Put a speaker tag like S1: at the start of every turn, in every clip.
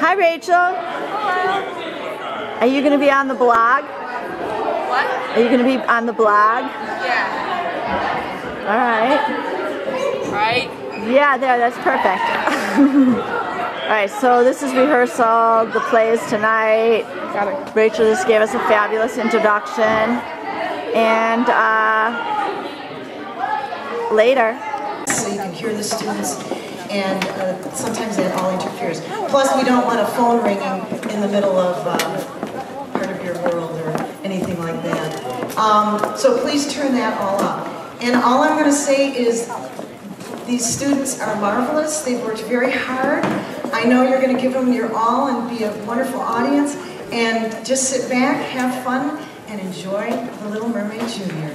S1: Hi, Rachel.
S2: Hello.
S1: Are you going to be on the blog?
S2: What?
S1: Are you going to be on the blog?
S2: Yeah.
S1: All right.
S2: Right?
S1: Yeah, there, that's perfect. All right, so this is rehearsal. The play is tonight.
S2: Got it.
S1: Rachel just gave us a fabulous introduction. And later.
S3: So you can hear the students, and sometimes that all interferes. Plus, we don't want a phone ringing in the middle of part of your world or anything like that. So please turn that all up. And all I'm going to say is these students are marvelous. They've worked very hard. I know you're going to give them your all and be a wonderful audience. And just sit back, have fun, and enjoy The Little Mermaid Junior.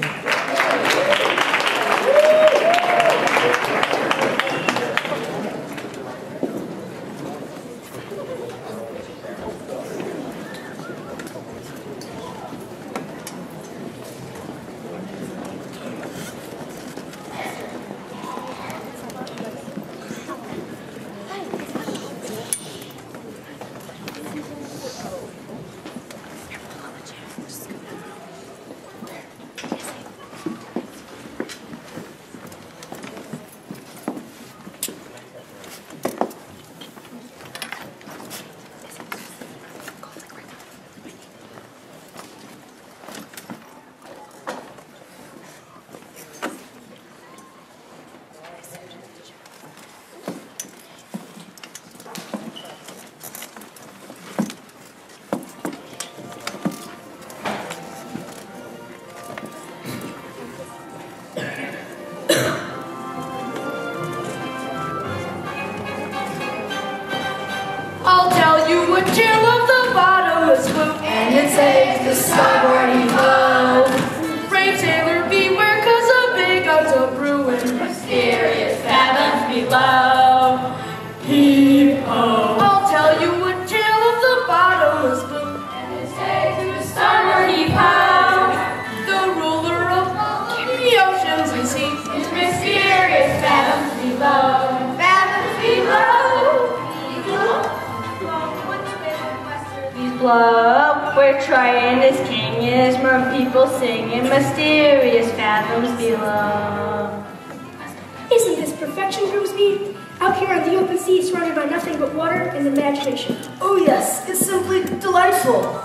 S4: I'll tell you a tale of the bottomless blue, and it saves the starboard low. Brave sailor beware, 'cause a big odds of brewing, mysterious fathoms below. Heave ho! I'll tell you a tale of the bottomless blue, and it saves the starboard ho. The ruler of the oceans we see, mysterious fathoms below. Fathoms below. Blow, we're trying as king is, more people singing mysterious fathoms below.
S5: Isn't this perfection, Grimsby? Out here on the open sea, surrounded by nothing but water and imagination.
S6: Oh yes, it's simply delightful.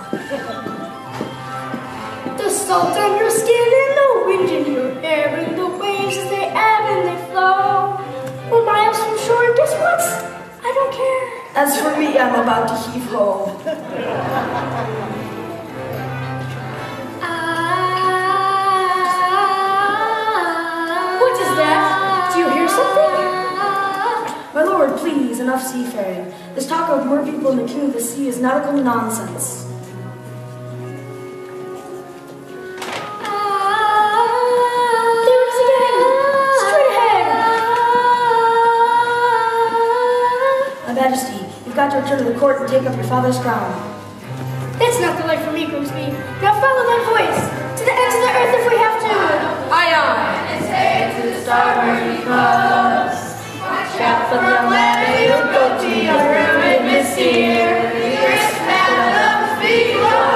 S5: The salt on your skin and the wind in your hair, and the waves as they ebb and they flow. We're miles from shore, and guess what? I don't care.
S6: As for me, I'm about to heave ho.
S5: What is that? Do you hear something?
S6: My lord, please, enough seafaring. This talk of mer people and the king of the sea is nautical nonsense.
S5: There it is again! Straight ahead!
S6: My Majesty, you've got to return to the court and take up your father's crown.
S5: That's not the life for me, Grimsby. Now follow my voice! To the ends of the earth if we have to!
S4: Aye, aye. And say to the starboard because shouts of the land will go to your ruin, mysterious fathoms below.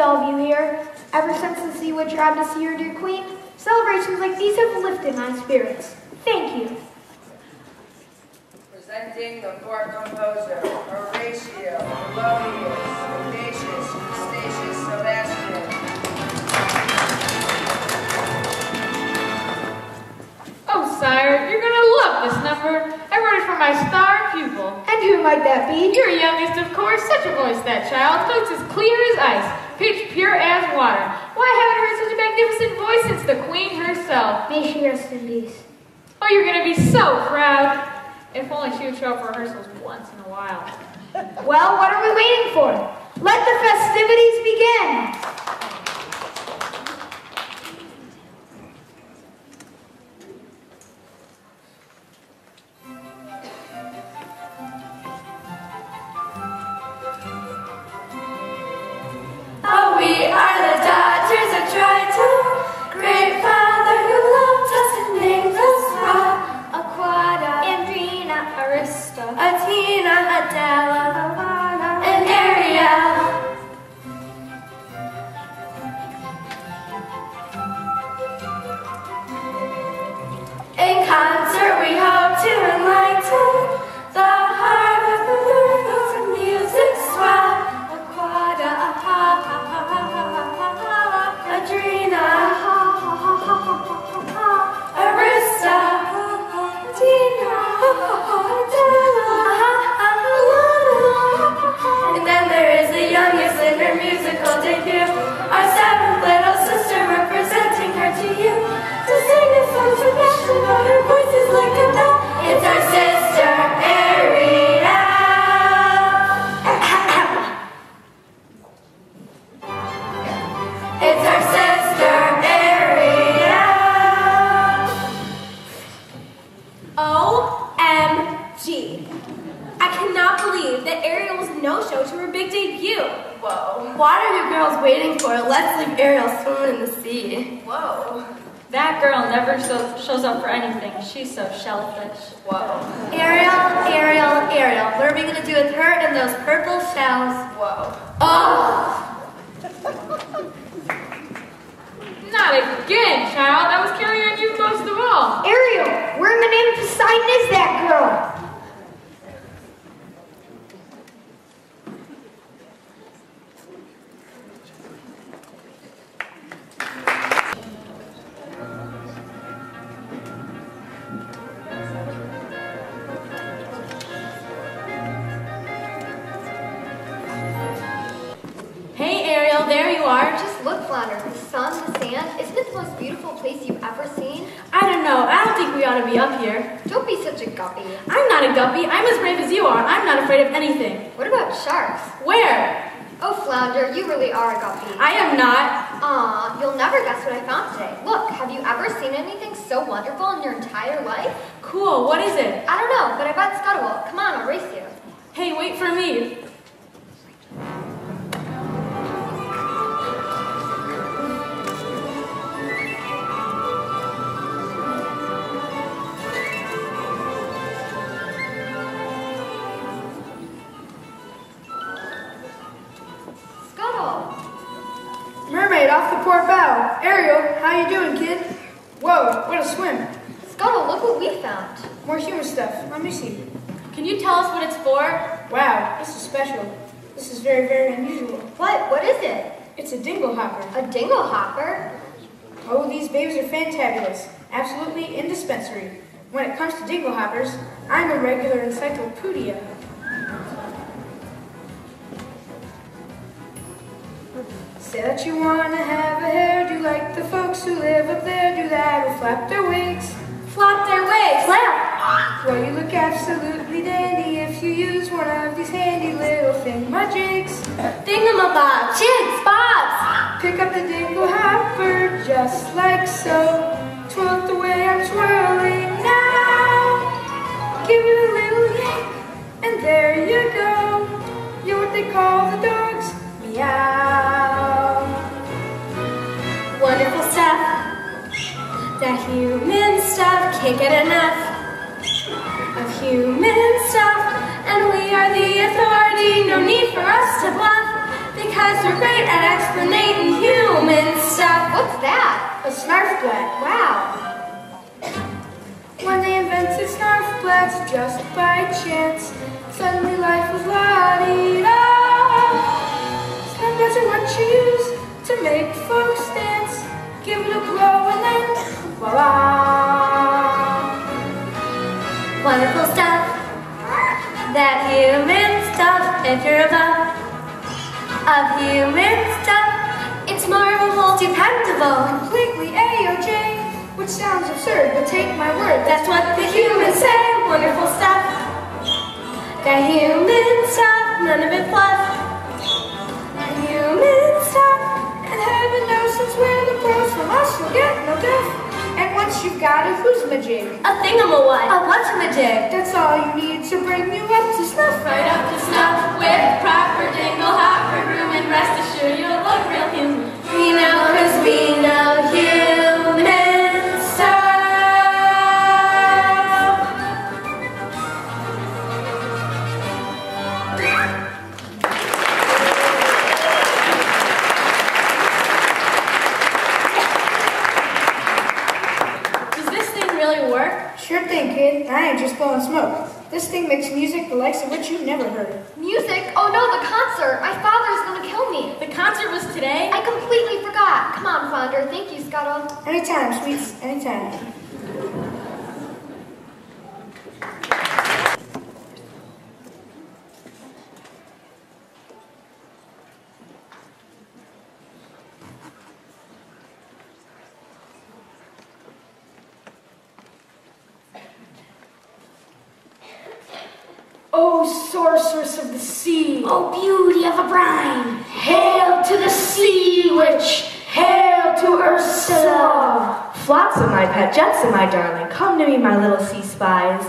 S5: all of you here. Ever since the sea witch arrived to see your dear queen, celebrations like these have lifted my spirits. Thank you.
S2: Presenting
S7: king of bar composer, Horatio, Polonius, Ignatius, Eustachius, Sebastian.
S2: Oh, sire, you're gonna love this number. I wrote it for my star pupil.
S5: And who might that be?
S2: Your youngest, of course. Such a voice, that child. Notes as clear as ice, pitch pure as water. Why, I haven't heard such a magnificent voice since the queen herself.
S5: May she rest in peace.
S2: Oh, you're gonna be so proud. If only she would show up for rehearsals once in a while.
S5: Well, what are we waiting for? Let the festivities begin.
S4: Oh, we are the daughters of Triton, great father who loved us and named us well.
S5: Aquata, Andrina, Arista,
S4: Athena,
S5: Adela, Havana,
S4: and Ariel. In concert we hope to enlighten the heart of the world with music swell.
S5: Aquata,
S4: Adrena, Arista, Tina, and then there is the youngest in her musical debut, our seventh little sister representing her to you. To sing a song to passion, but her voice is like a bell. It's our sister Ariel. It's our sister Ariel.
S8: OMG. I cannot believe that Ariel was no-show to her big debut.
S7: Whoa.
S4: What are you girls waiting for? Let's leave Ariel swimming in the sea.
S7: Whoa.
S2: That girl never shows up for anything. She's so shellfish.
S7: Whoa.
S4: Ariel, Ariel, Ariel. What are we gonna do with her and those purple shells?
S7: Whoa.
S4: Oh!
S2: Not again, child. I was counting on you most of all.
S5: Ariel, where in the name of Poseidon is that girl?
S8: Hey, Ariel, there you are.
S9: Just look, Flounder. The sun, the sand. Isn't it the most beautiful place you've ever seen?
S8: I don't know. I don't think we ought to be up here.
S9: Don't be such a guppy.
S8: I'm not a guppy. I'm as brave as you are. I'm not afraid of anything.
S9: What about sharks?
S8: Where?
S9: Oh, Flounder, you really are a guppy.
S8: I am not.
S9: Aw, you'll never guess what I found today. Look, have you ever seen anything so wonderful in your entire life?
S8: Cool. What is it?
S9: I don't know, but I bet Scuttle will. Come on, I'll race you.
S8: Hey, wait for me.
S9: Scuttle!
S6: Mermaid off the port bow. Ariel, how you doing, kid? Whoa, what a swim.
S9: Scuttle, look what we found.
S6: More human stuff. Let me see.
S8: Can you tell us what it's for?
S6: Wow, this is special. This is very, very unusual.
S9: What? What is it?
S6: It's a dingle hopper.
S9: A dingle hopper?
S6: Oh, these babes are fantabulous. Absolutely indispensable. When it comes to dingle hoppers, I'm a regular encyclopedia. Say that you wanna have a hairdo like the folks who live up there do that, or flap their wigs.
S8: Flop their wigs.
S6: Flap! Well, you look absolutely dandy if you use one of these handy little thingamajigs.
S8: Thingamabob. Jigs. Bobs.
S6: Pick up the dingle hopper just like so. Twirl it the way I'm twirling now. Give it a little yank, and there you go. You're what they call the dogs. Meow.
S8: Wonderful stuff. That human stuff, can't get enough of human stuff. And we are the authority, no need for us to bluff, because we're great at explaining human stuff.
S9: What's that?
S6: A snarfblat.
S9: Wow.
S6: When they invented snarfblats just by chance,
S8: that human stuff. If you're a buff of human stuff, it's marvelable, dependable,
S5: Completely A-OK, which sounds absurd, but take my word.
S8: that's what the humans say. Wonderful stuff. That human stuff, none of it fluff. That human stuff.
S5: And heaven knows since we're the pros, from us you'll get no death. And once you've got it, who's majig?
S8: A thingamawat, a whatchamajig.
S5: That's all you need to bring you up to snuff.
S8: Right up to snuff with proper dingle, hopper, room, and rest assured you'll look real human. We know, cause we know human stuff. Does this thing really work?
S5: Sure thing, kid. I ain't just blowing smoke. This thing makes music the likes of which you've never heard.
S9: Music? Oh no, the concert. My father's gonna kill me.
S8: The concert was today?
S9: I completely forgot. Come on, Flounder. Thank you, Scuttle.
S5: Anytime, sweets. Anytime.
S6: O sorceress of the sea,
S5: Oh, beauty of a brine.
S6: hail to the sea witch, hail to Ursula.
S10: Flotsam, my pet, Jetsam, my darling, come to me, my little sea spies.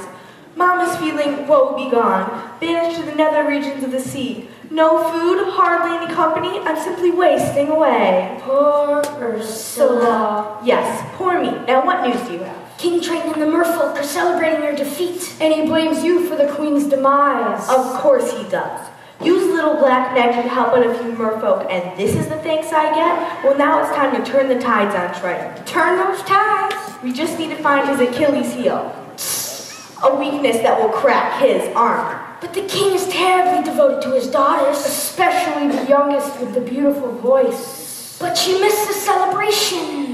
S10: Mama's feeling woe begone, banished to the nether regions of the sea. No food, hardly any company, I'm simply wasting away.
S6: Poor Ursula.
S10: Yes, poor me. Now what news do you have?
S5: King Triton and the Merfolk are celebrating your defeat.
S6: And he blames you for the queen's demise.
S10: Of course he does. Use little black magic to help out a few merfolk, and this is the thanks I get? Well, now it's time to turn the tides on Triton.
S6: Turn those tides.
S10: We just need to find his Achilles heel. A weakness that will crack his armor.
S5: But the king is terribly devoted to his daughters.
S6: Especially the youngest with the beautiful voice.
S5: But she missed the celebration.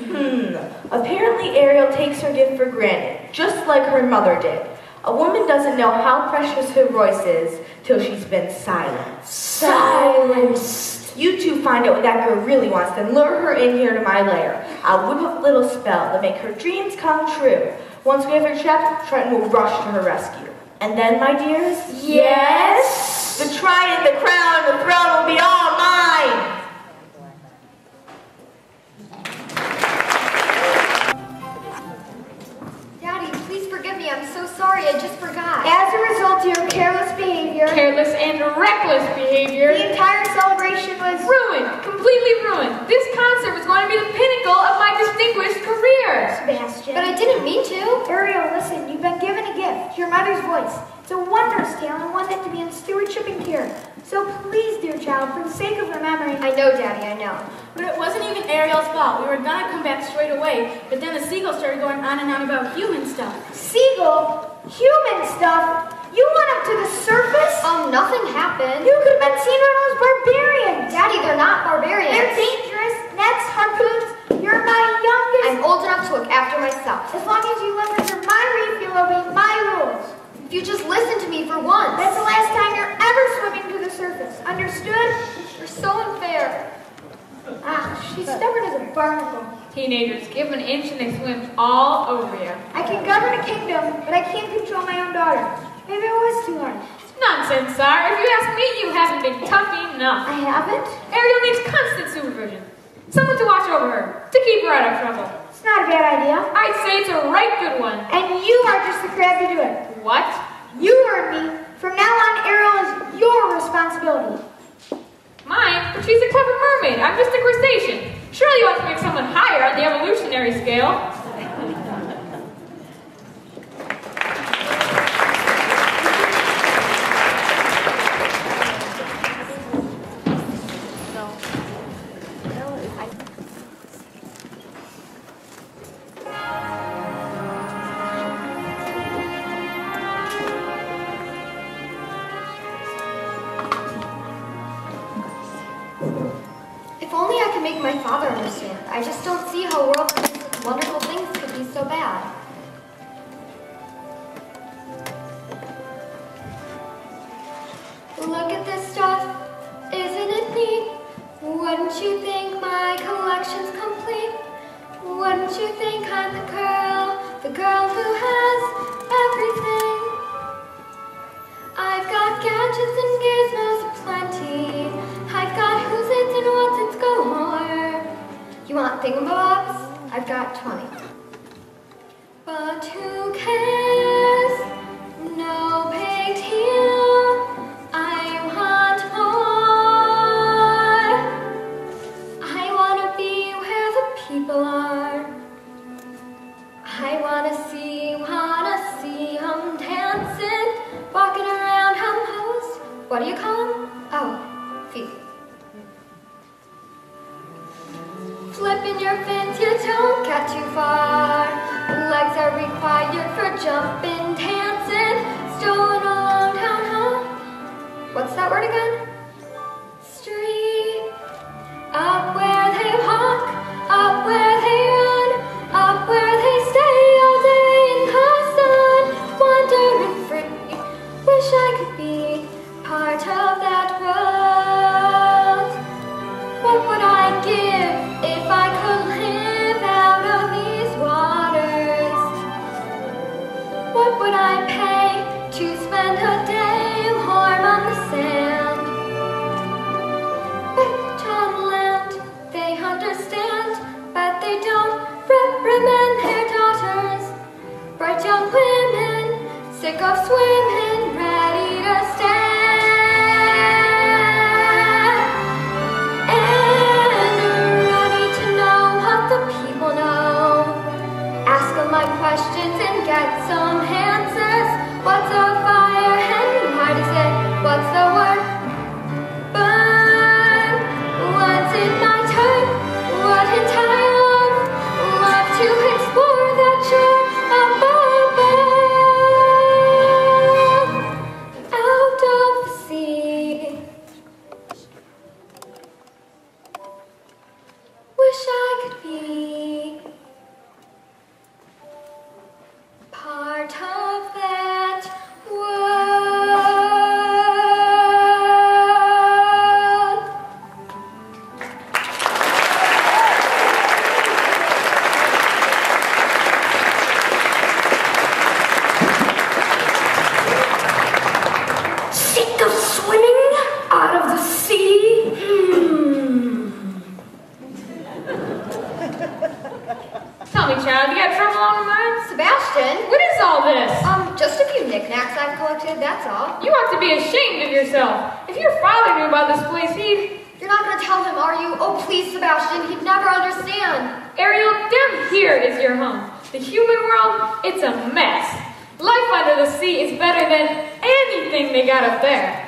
S10: Apparently Ariel takes her gift for granted, just like her mother did. A woman doesn't know how precious her voice is till she's been silenced.
S5: Silenced.
S10: You two find out what that girl really wants, then lure her in here to my lair. I'll whip up a little spell to make her dreams come true. Once we have her trapped, Triton will rush to her rescue. And then, my dears?
S6: Yes?
S10: The trident, the crown, the throne will be all mine!
S9: Daddy, please forgive me. I'm so sorry. I just forgot.
S5: As a result of your careless behavior,
S2: Careless and reckless behavior.
S5: the entire celebration was
S2: Ruined. Completely ruined. This concert was going to be the pinnacle of my distinguished career.
S5: Sebastian.
S9: But I didn't mean to.
S5: Ariel, listen, you've been given a gift, your mother's voice. It's a wondrous tale and one that can be in stewardship and care. So please, dear child, for the sake of her memory,
S9: I know, Daddy, I know.
S8: But it wasn't even Ariel's fault. We were gonna come back straight away, but then the seagull started going on and on about human stuff.
S5: Seagull, human stuff. You went up to the surface?
S9: Nothing happened.
S5: You could have been seen by those barbarians.
S9: Daddy, they're not barbarians.
S5: They're dangerous. Nets, harpoons. You're my youngest.
S9: I'm old enough to look after myself.
S5: As long as you live under my reef, you'll obey my rules.
S9: If you just listen to me for once.
S5: That's the last time you're ever swimming to the surface. Understood?
S9: You're so unfair.
S5: Ah, she's stubborn as a barnacle.
S2: Teenagers, give an inch and they swim all over you.
S5: I can govern a kingdom, but I can't control my own daughter. Maybe I was too hard.
S2: Nonsense, Sar. If you ask me, you haven't been tough enough.
S5: I haven't?
S2: Ariel needs constant supervision. Someone to watch over her, to keep her out of trouble.
S5: It's not a bad idea.
S2: I'd say it's a right good one.
S5: And you are just the crab to do it.
S2: What?
S5: You heard me. From now on, Ariel is your responsibility.
S2: Mine? But she's a clever mermaid. I'm just a crustacean. Surely you ought to make someone higher on the evolutionary scale.
S9: If only I could make my father understand. I just don't see how worlds with such wonderful things could be so bad. Look at this stuff, isn't it neat? Wouldn't you think my collection's complete? Wouldn't you think I'm the girl who has everything? I've got gadgets and gizmos aplenty. I've got who's its and what's its galore. You want thingamabobs? I've got 20. But who cares? No big deal. I want more. I want to be where the people are. I want to see 'em dancing, walking around hum-hos. What do you call 'em? Oh, feet. Flipping your fins, you don't get too far. Legs are required for jumping, dancing, strolling along town hall. What's that word again? Street. Up where they walk, up where they run, up where they stay all day in the sun. Wandering free, wish I could be part of that world. What would I give if I could live out of these waters? What would I pay to spend a day warm on the sand? Rich on land, they understand, but they don't reprimand their daughters. Bright young women, sick of swimming, ready to stand. And ready to know what the people know. Ask them my questions and get some answers. What's a fire and why does it? What's the word? Burn. Once in my turn, wouldn't I love to explore that shore above, out of the sea. Wish I could be part of that world.
S5: Sick of swimming out of the sea?
S2: Tell me, child, you got trouble on your mind?
S9: Sebastian?
S2: What is all this?
S9: Just a few knickknacks I've collected, that's all.
S2: You ought to be ashamed of yourself. If your father knew about this place, he'd...
S9: You're not gonna tell him, are you? Oh, please, Sebastian, he'd never understand.
S2: Ariel, down here is your home. The human world, it's a mess. Life under the sea is better than anything they got up there.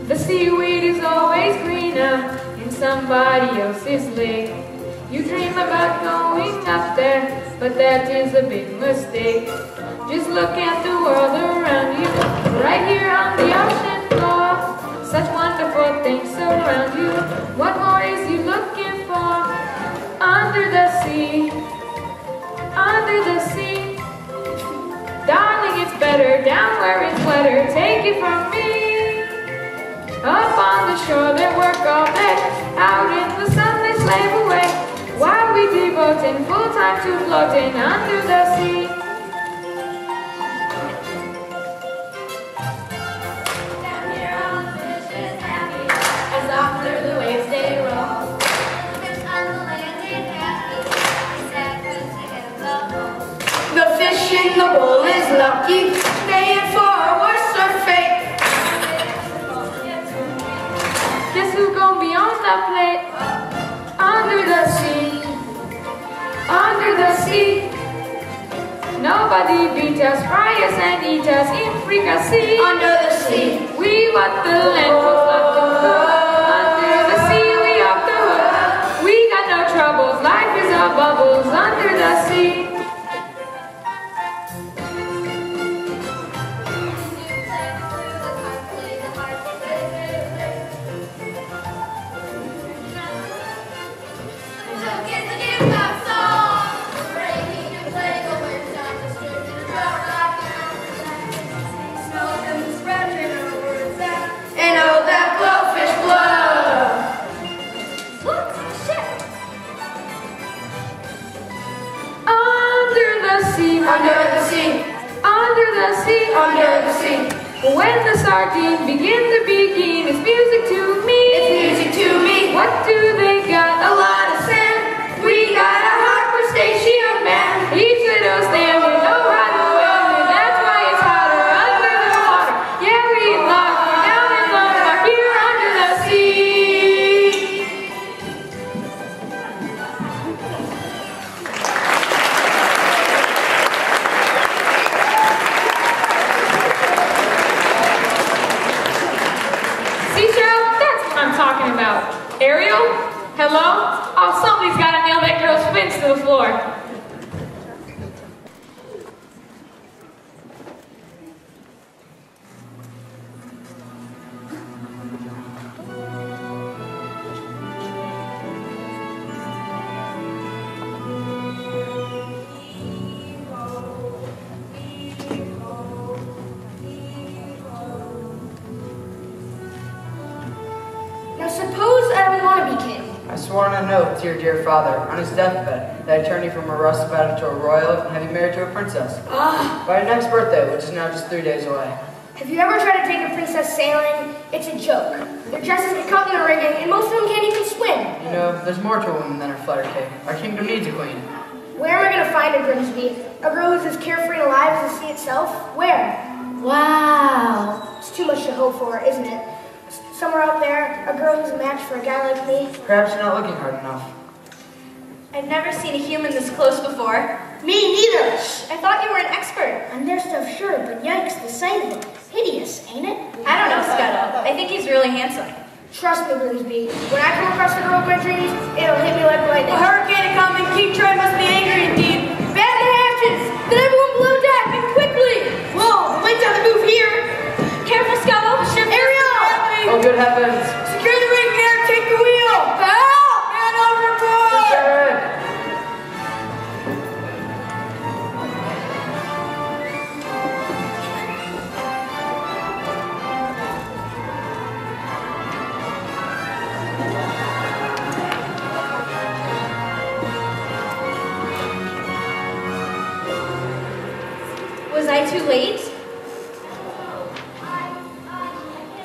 S2: The seaweed is always greener in somebody else's lake. You dream about going up there, but that is a big mistake. Just look at the world around you, right here on the ocean floor. Such wonderful things surround you. What more is you looking for? Under the sea, under the sea. Darling, it's better down where it's wetter. Take it from me. Up on the shore they work all day, out in the sun they slave away, while we devoting full time to floating under the sea.
S8: Down here all the fish is happy, as under the waves they roll. The fish on the land is happy, sad fish they have the hole.
S5: The fish in the bowl is lucky, paying for a worse fate.
S2: Guess who's gonna be on the plate? Under the sea, under the sea. Nobody beat us, fry us and eat us in fricassee.
S5: Under the sea,
S2: we want the land folks love to cook. Under the sea, we off the hook. We got no troubles, life is all bubbles under the sea. When the sardines begin to begin, it's music to me.
S4: It's music to me.
S2: What do they got?
S4: A lot of sand. We got a hot crustacean man.
S2: Each little stand we know how to win, and that's why it's hotter under the water. Yeah, we love, we're down in love, we're here under the sea. See, Cheryl, that's what I'm talking about. Ariel? Hello? Oh, somebody's got to nail that girl's fins to the floor.
S5: Now suppose I don't want to be king.
S7: I swore on an oath to your dear father, on his deathbed, that I'd turn you from a rusticator to a royal and have you married to a princess. By your next birthday, which is now just 3 days away.
S5: Have you ever tried to take a princess sailing? It's a joke. Their dresses get caught in the rigging, and most of them can't even swim.
S7: You know, there's more to a woman than her flutter cake. Our kingdom needs a queen.
S5: Where am I going to find a Grimsby? A girl who's as carefree and alive as the sea itself? Where? Wow. It's too much to hope for, isn't it? Somewhere out there, a girl who's a match for a guy like me.
S7: Perhaps you're not looking hard enough.
S10: I've never seen a human this close before.
S5: Me neither.
S10: I thought you were an expert.
S5: On their stuff, sure, but yikes, the sight of them. Hideous, ain't it?
S10: I don't know, Scuttle. I think he's really handsome.
S5: Trust me, Grimsby. When I come across the girl of my dreams, it'll hit me like lightning.
S4: A hurricane coming. King Troy must be angry indeed.
S5: Bad hatches! Then everyone blow deck, and quickly!
S4: Whoa, the wind's on the move here.
S10: Careful, Scuttle. The ship
S5: Ariel!
S7: Oh, good heavens!
S4: Secure the ring gear. Take the wheel. Help! Man overboard.
S7: Jared!
S10: Was I too late?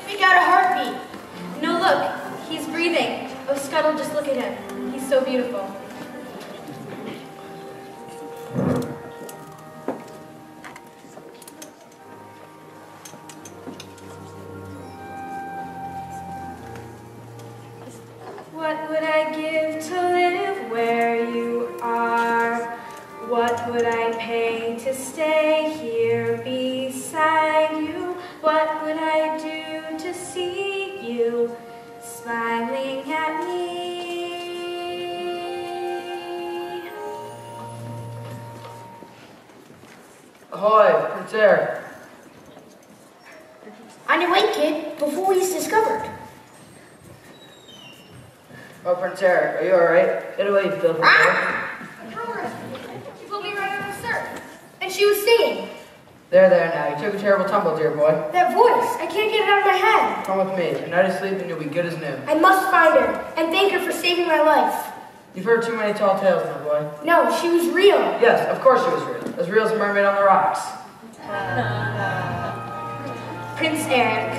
S5: We got a heartbeat.
S10: No, look. He's breathing. Oh, Scuttle, just look at him. He's so beautiful. What would I give to live where you are? What would I pay to stay here beside you? What would I do to see you smiling at me?
S7: Ahoy, Prince Eric.
S5: On your way, kid, before he's discovered.
S7: Oh, Prince Eric, are you alright? Get away, you filthy boy.
S5: She pulled me right out of the surf. And she was singing.
S7: There now. You took a terrible tumble, dear boy.
S5: That voice, I can't get it out of my head.
S7: Come with me. A night of sleep and you'll be good as new.
S5: I must find her and thank her for saving my life.
S7: You've heard too many tall tales, my boy.
S5: No, she was real.
S7: Yes, of course she was real. As real as a mermaid on the rocks.
S10: Prince Eric.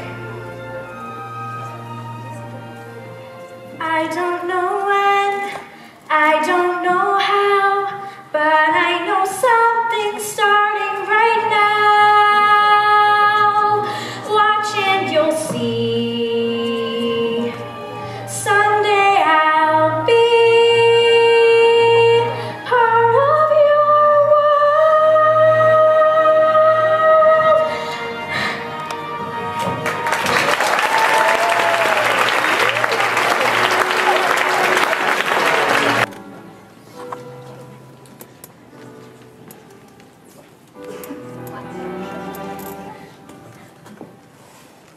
S10: I don't know when, I don't know how, but I know something's starting right now. Watch and you'll see. Someday I'll be part of your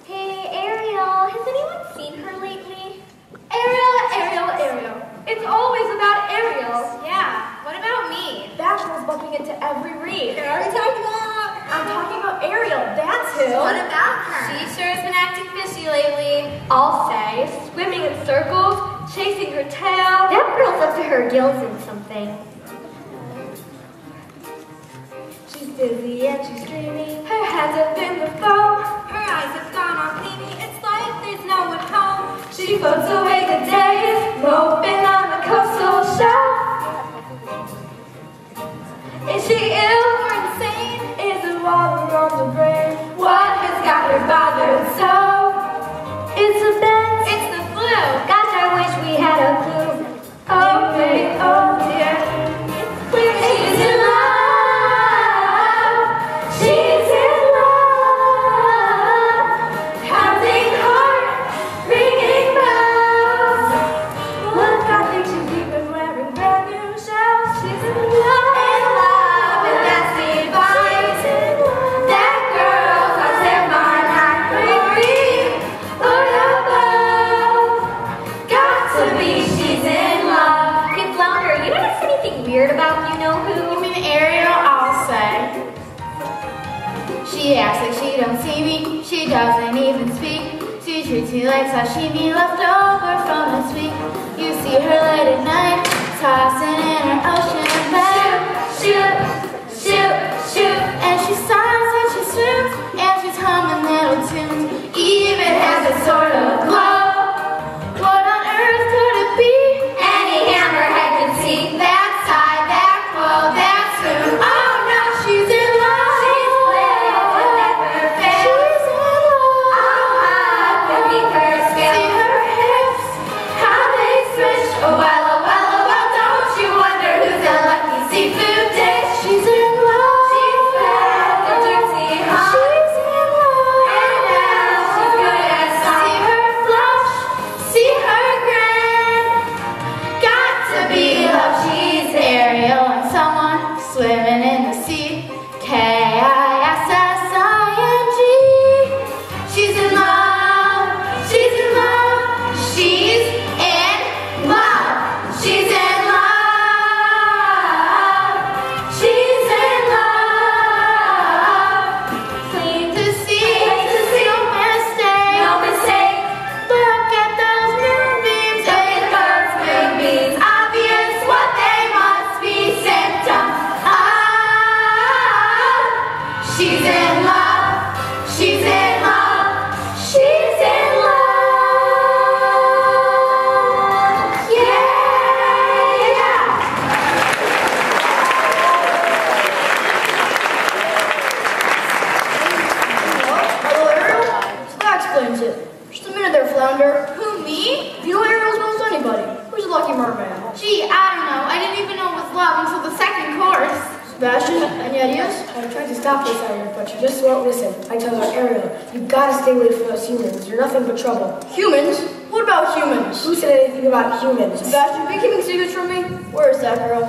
S9: Hey, Ariel, has anyone seen her lately? Ariel. It's always about Ariel.
S8: Yeah, what about me?
S5: That girl's bumping into every reef.
S8: Who are we talking about?
S5: I'm talking about Ariel, that's who.
S8: What about her?
S9: She sure has been acting fishy lately. I'll say, swimming in circles, chasing her tail. That girl's up to her gills in something.
S5: She's dizzy and she's dreaming. Her hands up in the foam. Her
S8: eyes have gone all cleany. It's like there's no one home. She floats away the days, moping on the coastal shelf. Is she ill or insane? Is it water on the brain? What has got her bothered so? It's the bends, it's the flu. Gosh, I wish we had a clue. Oh, wait, oh dear. It's clear she's in love. She's in love. Pounding heart, ringing bells. One nothing to keep and wearing brand new shells. She's in love. In love, and that's divine. That girl's a divine heart. Lord above. Got to be, she's in love. Hey, Flounder, you notice anything weird about you know who? You mean Ariel? I'll say. She acts like she don't see me. She doesn't even speak. She treats me like sashimi left over from last week. You see her late at night, tossing in her ocean bed. Shoot, shoot, shoot. And she sighs and she swoops, and she's humming little tunes. Even has a sort of glow. What on earth could it be? Any hammerhead can see that side, that quo, that spoon. Oh no, she's in love. She's lit, will never fail. She's in love. How high beneath her scale. See her hips, how they switch. Oh well, oh well, oh well. Don't you wonder who's a lucky seafood dish? She's in love. She's fed the dirty hum. She's in love. And now she's good at song. See her flush, see her grin. Got to be love. She's Ariel and someone swimming in the sea. Kissing. She's in love. She's in love. She's in love. She's in love. She's in love. Clean to see, no mistake, no mistake. Look at those moonbeams, it hurts moonbeams. Obvious what they must be, symptoms of. She's in love. She's in love. She's in love. Yeah.
S5: Hello, Ariel? So that explains it. Just a minute there, Flounder.
S8: Who, me?
S5: You know Ariel as well as anybody. Who's the lucky merman?
S8: Gee, I don't know. I didn't even know it was love until the second course.
S5: Sebastian, any ideas?
S11: I tried to stop this iron, but you just won't listen. I tell her, Ariel, you gotta stay away from those humans. You're nothing but trouble.
S5: Humans? What about humans?
S11: Who said anything about humans?
S5: Sebastian, are you keeping secrets from me? Where is that girl?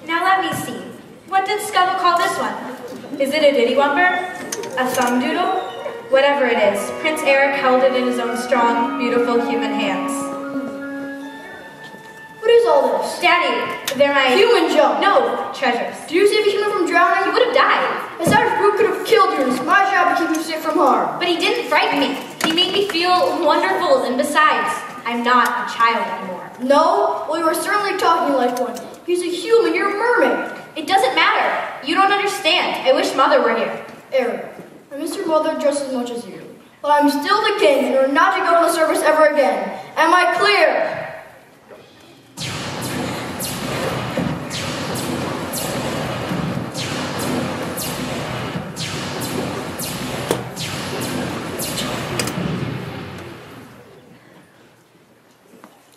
S10: Now let me see. What did Scuttle call this one? Is it a diddywumper? A thumb doodle? Whatever it is, Prince Eric held it in his own strong, beautiful human hands.
S5: What is all this?
S10: Daddy, they're my...
S5: Human junk.
S10: No, treasures.
S5: Do you save a human from drowning?
S10: He would have died.
S5: A savage brute could have killed you, and it's my job to keep you safe from harm.
S10: But he didn't frighten me. He made me feel wonderful, and besides, I'm not a child anymore.
S5: No? Well, you are certainly talking like one. He's a human, you're a mermaid.
S10: It doesn't matter. You don't understand. I wish Mother were here.
S5: Ariel, I miss your mother just as much as you. But I'm still the king, and you're not to go on the service ever again. Am I clear?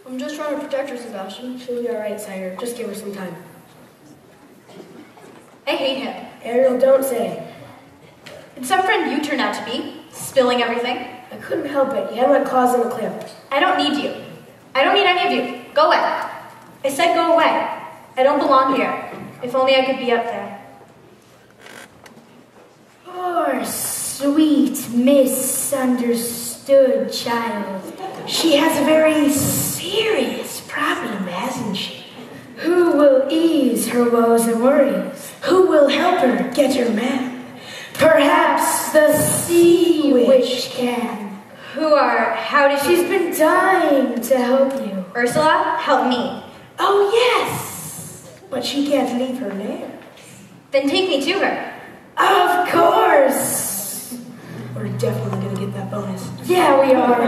S5: I'm just trying to protect her, Sebastian.
S11: She'll be alright, Sire. Just give her some time.
S10: I hate him.
S11: Ariel, don't say.
S10: Did some friend you turn out to be? Spilling everything?
S11: I couldn't help it. You had my claws in the clip.
S10: I don't need you. I don't need any of you. Go away. I said go away. I don't belong here. If only I could be up there.
S11: Poor, sweet, misunderstood child. She has a very serious problem, hasn't she? Who will ease her woes and worries? Who will help her get her man? Perhaps the sea witch can.
S10: How did
S11: She's been dying to help you.
S10: Ursula, help me.
S11: Oh, yes. But she can't leave her there.
S8: Then take me to her.
S11: Of course! We're definitely gonna get that bonus. Yeah, we are.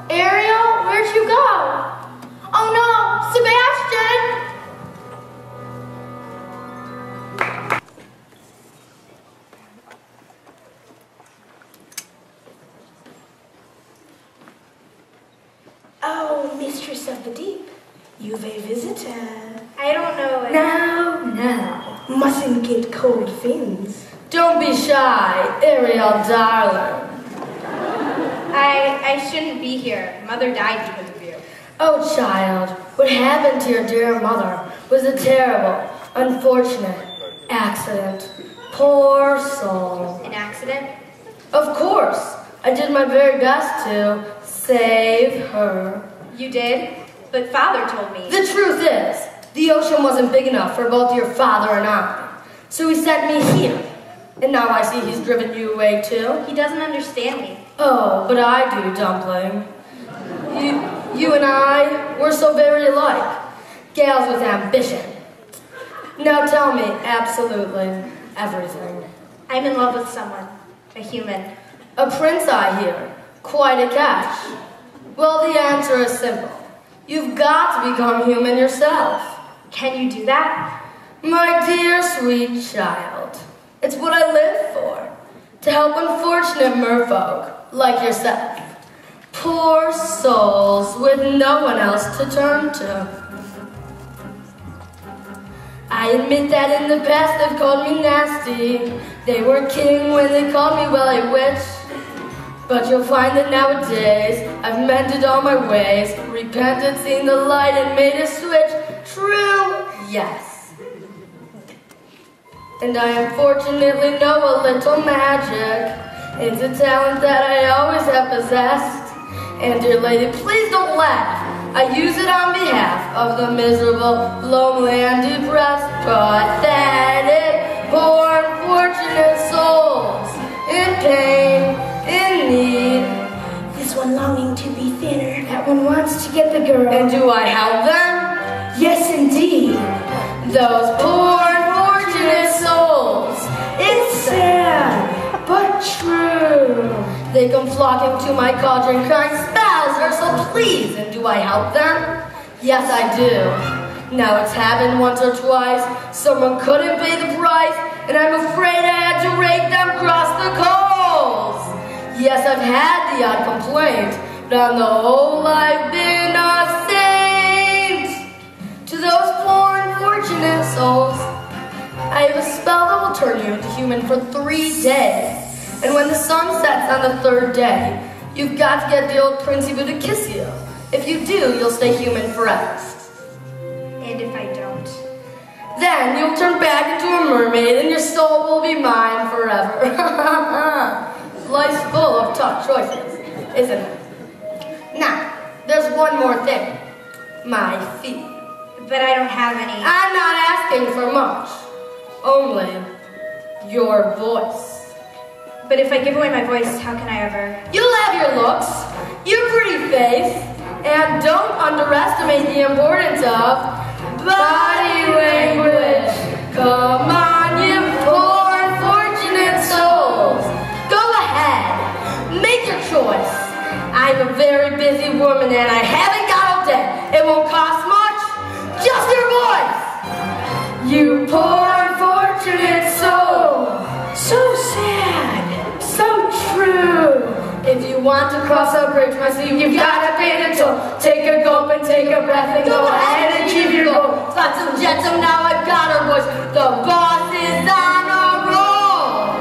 S5: Ariel, where'd you go? Oh no, Sebastian!
S11: Oh, Mistress of the Deep, you've a visitor.
S8: I don't know it.
S11: Now, mustn't get cold fins.
S4: Don't be shy, Ariel darling.
S8: I shouldn't be here. Mother died because of you.
S4: Oh, child, what happened to your dear mother was a terrible, unfortunate accident. Poor soul.
S8: An accident?
S4: Of course, I did my very best to save her.
S8: You did? But Father told me.
S4: The truth is, the ocean wasn't big enough for both your father and I. So he sent me here. And now I see he's driven you away too.
S8: He doesn't understand me.
S4: Oh, but I do, Dumpling. You and I, we're so very alike. Gals with ambition. Now tell me absolutely everything.
S8: I'm in love with someone. A human.
S4: A prince, I hear. Quite a catch. Well, the answer is simple. You've got to become human yourself.
S8: Can you do that?
S4: My dear sweet child, it's what I live for. To help unfortunate merfolk like yourself. Poor souls with no one else to turn to. I admit that in the past they've called me nasty. They were king when they called me, well, a witch. But you'll find that nowadays I've mended all my ways, repented, seen the light, and made a switch. True, yes. And I unfortunately know a little magic. It's a talent that I always have possessed. And dear lady, please don't laugh. I use it on behalf of the miserable, lonely, and depressed, pathetic, poor, unfortunate souls in pain, in need.
S11: This one longing to be thinner. That one wants to get the girl.
S4: And do I help them?
S11: Yes, indeed.
S4: Those poor, unfortunate souls.
S11: It's sad, but true.
S4: They come flocking to my cauldron crying, Spouser, so please, and do I help them? Yes, I do. Now it's happened once or twice, someone couldn't pay the price, and I'm afraid I had to rake them across the coals. Yes, I've had the odd complaint, but on the whole I've been a saint. To those poor unfortunate souls, I have a spell that will turn you into human for 3 days. And when the sun sets on the 3rd day, you've got to get the old Princey Boo to kiss you. If you do, you'll stay human forever.
S8: And if I don't?
S4: Then you'll turn back into a mermaid and your soul will be mine forever. Life's full of tough choices, isn't it? Now, there's one more thing. My feet.
S8: But I don't have any.
S4: I'm not asking for much. Only your voice.
S8: But if I give away my voice, how can I ever?
S4: You'll have your looks, your pretty face, and don't underestimate the importance of body language. Come on, you poor unfortunate souls. Go ahead, make your choice. I'm a very busy woman and I haven't got all day. It won't cost much, just your voice. You poor unfortunate soul.
S11: So sad, so true.
S4: If you want to cross a bridge, my see, you've got to pay the toll. Take a gulp and take a breath and go ahead and achieve your goal. Spot some jetsam, now I've got her voice. The boss is on a roll.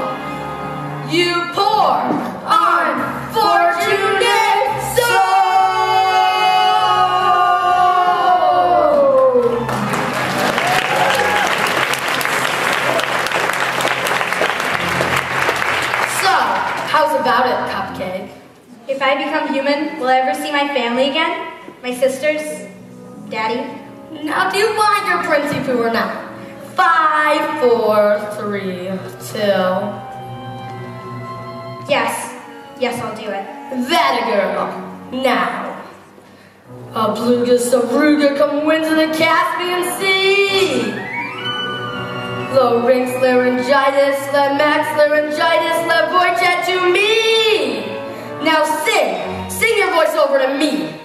S4: You poor, unfortunate soul. How's about it, Cupcake?
S8: If I become human, will I ever see my family again? My sisters? Daddy?
S4: Now, do you want your Princey Poo or not? 5, 4, 3, 2.
S8: Yes. Yes, I'll do it.
S4: That a girl. Now, A beluga, sabruga, come winds of the Caspian Sea. Larynx, laryngitis, max, laryngitis, voice to me. Now sing your voice over to me.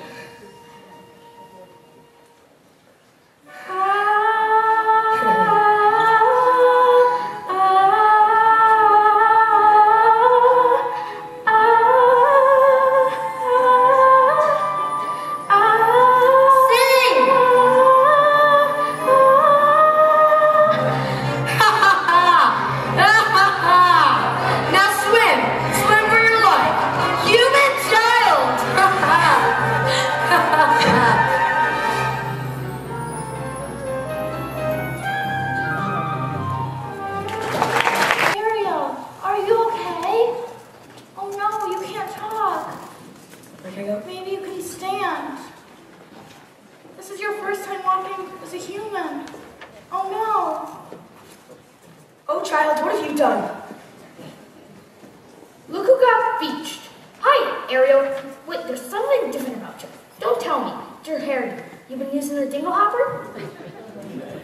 S5: Maybe you can stand. This is your first time walking as a human. Oh no.
S11: Oh child, what have you done?
S5: Look who got beached. Hi, Ariel. Wait, there's something different about you. Don't tell me. It's your hairdo. You've been using the dingle hopper?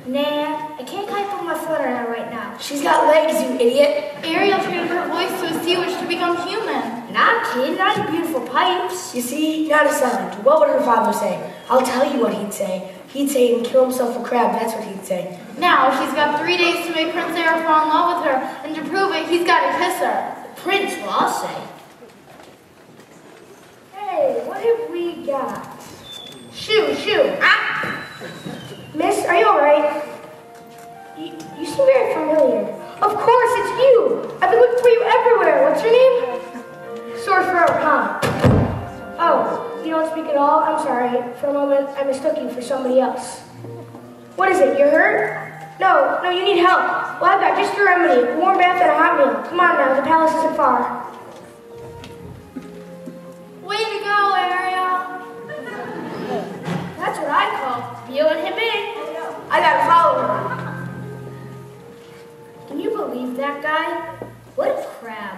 S5: Nah, I can't kite from my foot on her right now.
S11: She's got legs, you idiot.
S5: Ariel trained her voice to a sea witch to become human. Not kid, not beautiful pipes.
S11: You see, not a sound. What would her father say? I'll tell you what he'd say. He'd say he'd kill himself for crab, that's what he'd say.
S5: Now, she's got 3 days to make Prince Air fall in love with her, and to prove it, he's got to kiss her. The prince, well, I'll say. Hey, what have we got? Shoo. Ah!
S12: Miss, are you alright? You seem very familiar. Of course, it's you! I've been looking for you everywhere. What's your name? Sore throat, huh? Oh, you don't speak at all? I'm sorry. For a moment, I mistook you for somebody else. What is it? You're hurt? No, you need help. Well, I've got just your remedy. A warm bath and a hot meal. Come on now, the palace isn't far.
S5: Way to go, Ariel. That's what I call reeling him in.
S12: I gotta follow her.
S5: Can you believe that guy? What a crab.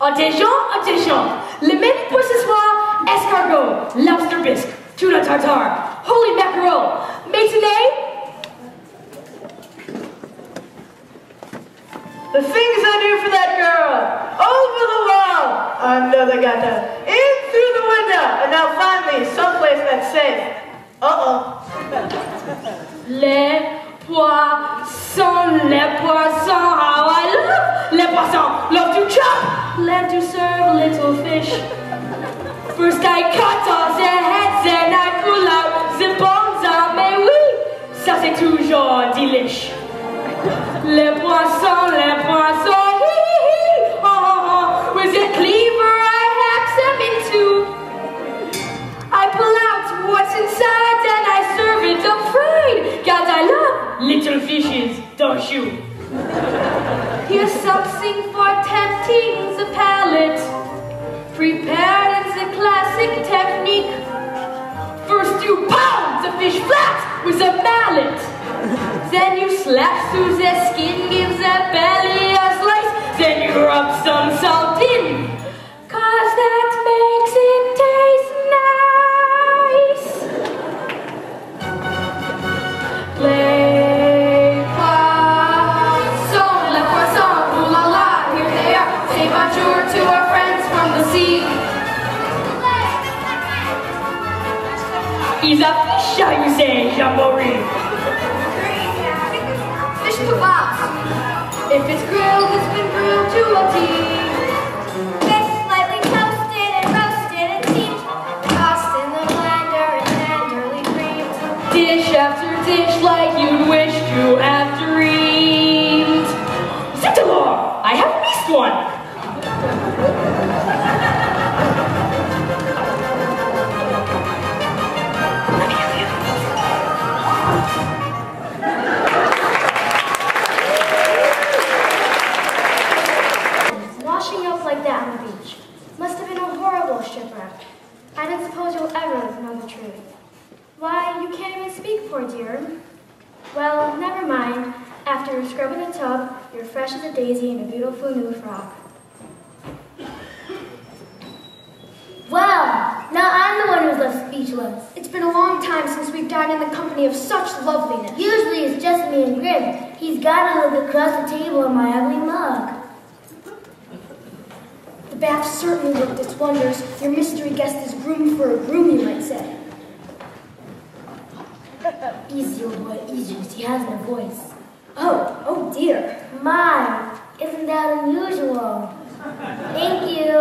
S10: Attention! Le menu pour ce soir, escargot, lobster bisque, tuna tartare, holy mackerel. Matinee?
S7: The things I do for that girl! Over the wall! Under the gutter! In through the window! And now finally, someplace that's safe. Uh-oh.
S10: Les poissons, how I love les poissons. Love to chop, love to serve little fish. First I cut off their heads and I pull out the bones. Ah, mais oui, ça c'est toujours delish. Les poissons, hi hi, oh, with a cleaver I hack them in two. I pull out what's inside and I serve it up fried. God, I love little fishes, don't you? Here's something for tempting the palate, prepared in the classic technique. First you pound the fish flat with a mallet. Then you slap through the skin, give the belly a slice. Then you rub some salt in, 'cause that makes it taste nice. Les poissons, ooh la la, here they are. Say bonjour to our friends from the sea. He's a fish, you say, Jamboree. Fish kebabs. If it's grilled, it's been grilled to a tea.
S5: Fish slightly toasted and roasted and steamed, tossed in the blender and tenderly creamed.
S10: Dish after dish like you'd wish to have dreamed. Zitalor, I have missed one.
S12: Washing up like that on the beach must have been a horrible shipwreck. I don't suppose you'll ever know the truth. Why, you can't even speak, poor dear. Well, never mind.
S5: After you scrub in the tub, you're fresh as a daisy in a beautiful new frock.
S12: Wow, now I'm the one who's left speechless.
S5: It's been a long time since we've dined in the company of such loveliness.
S12: Usually it's just me and Grim. He's got to look across the table in my ugly mug.
S5: The bath certainly worked its wonders. Your mystery guest is groomed for a groom, you might say.
S12: Easy, old boy, easy. He has no voice.
S5: Oh dear.
S12: My, isn't that unusual? Thank you.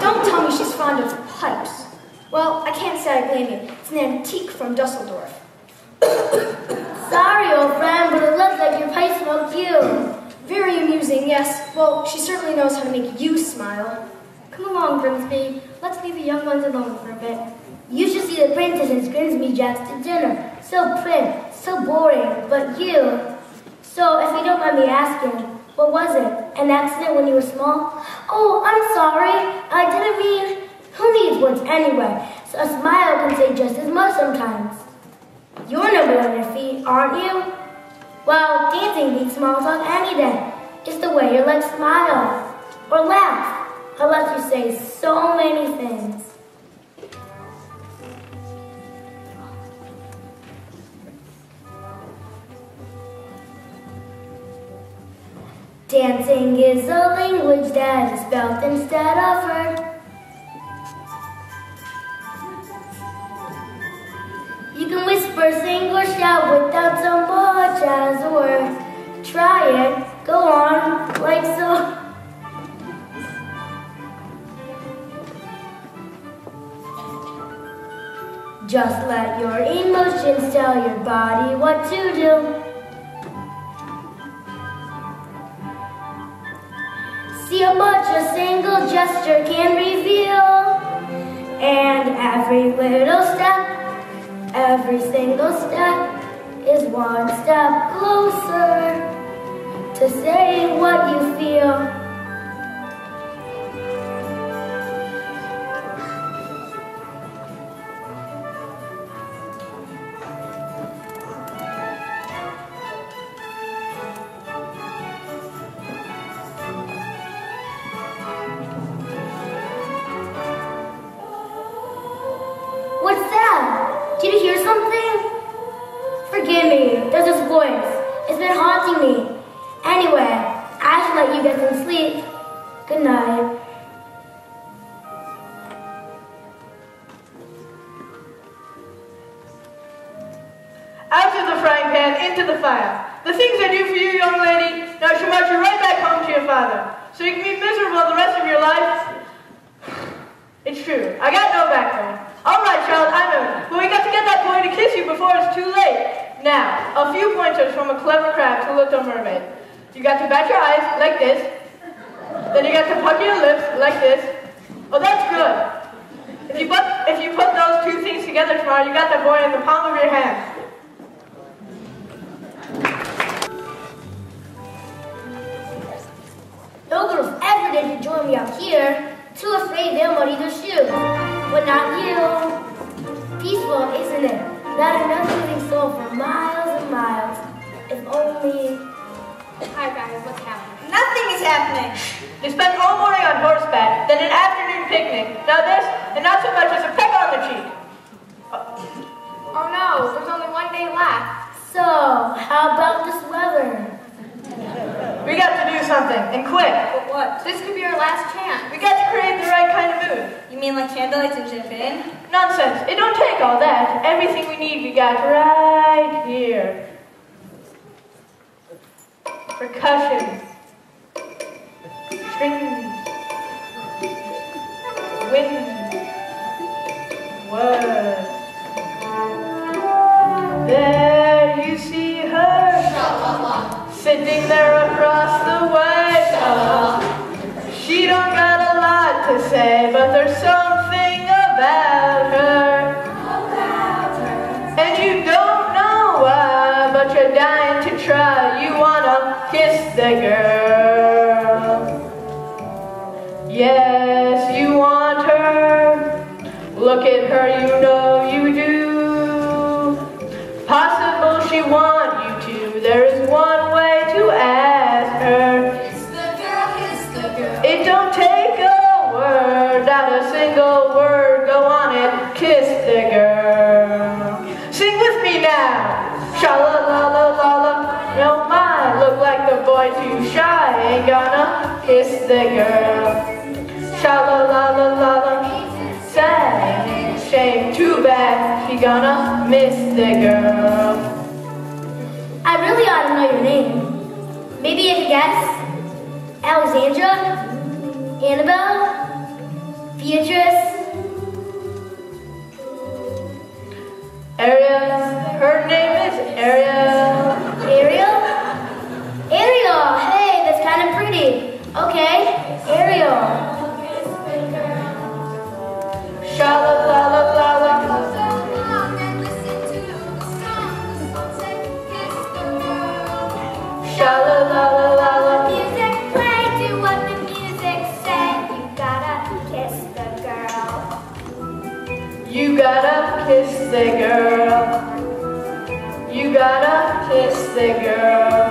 S5: Don't tell me she's fond of pipes. Well, I can't say I blame you. It's an antique from Dusseldorf.
S12: Sorry, old friend, but it looks like your pipe smoked you.
S5: Very amusing, yes. Well, she certainly knows how to make you smile.
S12: Come along, Grimsby. Let's leave the young ones alone for a bit. You should see the princesses Grimsby Jacks to dinner. So prim, so boring, but you. So, if you don't mind me asking, what was it? An accident when you were small? Oh, I'm sorry. I didn't mean... Who needs words anyway? So a smile can say just as much sometimes. You're nimble on your feet, aren't you? Well, dancing beats small talk any day. It's the way your legs smile. Or laugh. I'll let you say so many things. Dancing is a language that is felt instead of heard. You can whisper, sing, or shout without so much as a word. Try it, go on, like so. Just let your emotions tell your body what to do. See how much a single gesture can reveal. And every little step, every single step is one step closer to saying what you feel. What's that? Did you hear something? Forgive me, there's this voice. It's been haunting me. Anyway, I should let you get some sleep. Good night.
S7: Out of the frying pan, into the fire. The things I do for you, young lady, now I shall march you right back home to your father, so you can be miserable the rest of your life. It's true, I got no backbone. All right, child, I know, but we got to get that boy to kiss you before it's too late. Now, a few pointers from a clever crab to Little Mermaid. You got to bat your eyes like this. Then you got to pucker your lips like this. Oh, that's good. If you put those two things together tomorrow, you got that boy in the palm of your hand.
S12: No girls ever did to join me out here. Too afraid they'll muddy their shoes. But not you. Peaceful, isn't it? Not enough moving soul for miles and miles. If only...
S5: Hi guys, what's happening?
S7: Nothing is happening. You spent all morning on horseback, then an afternoon picnic. Now this, and not so much as a peck on the cheek.
S5: Oh no, there's only one day left.
S12: So, how about this weather?
S7: We got to do something, and quick.
S5: But what? This could be our last chance.
S7: We got to create the right kind of mood.
S10: You mean like candlelights and champagne?
S7: Nonsense. It don't take all that. Everything we need, we got right here. Percussion. Strings. Wind. Words. There you see her. Sitting there across the way. She don't got a lot to say, but there's something about her. And you don't know why, but you're dying to try. You wanna kiss the girl. Yes, you want her. Look at her, you know you do. Possible she want you to. It don't take a word, not a single word. Go on and kiss the girl. Sing with me now. Sha-la-la-la-la-la. Don't mind, look like the boy too shy. Ain't gonna kiss the girl. Sha-la-la-la-la-la. Sad, shame, too bad. She gonna miss the girl.
S5: I really ought to know your name. Maybe I could guess. Alexandra? Annabelle? Beatrice?
S7: Ariel. Her name is Ariel.
S5: Ariel? Ariel! Hey, that's kind of pretty. Okay, Ariel.
S7: Sha-la-la-la-la-la. Sha-la-la-la-la-la.
S9: Music play, do what the music say. You gotta kiss the girl.
S7: You gotta kiss the girl. You gotta kiss the girl.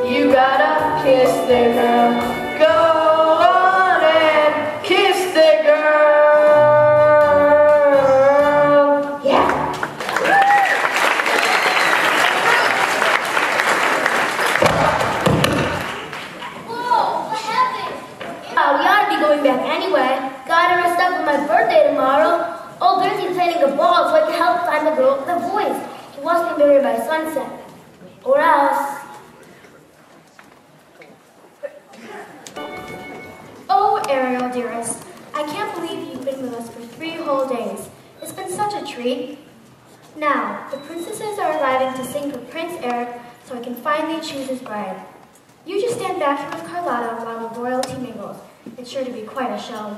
S7: You gotta kiss the girl. Go on and kiss the girl.
S5: Yeah.
S9: Whoa, what happened?
S5: We ought to be going back anyway. Gotta rest up for my birthday tomorrow. Old Bertie's planning a ball so I can help find the girl with the voice. He wants to marry by sunset. Or else.
S8: Oh, Ariel, dearest, I can't believe you've been with us for 3 whole days. It's been such a treat. Now, the princesses are arriving to sing for Prince Eric so I can finally choose his bride. You just stand back here with Carlotta while the royalty mingles. It's sure to be quite a show.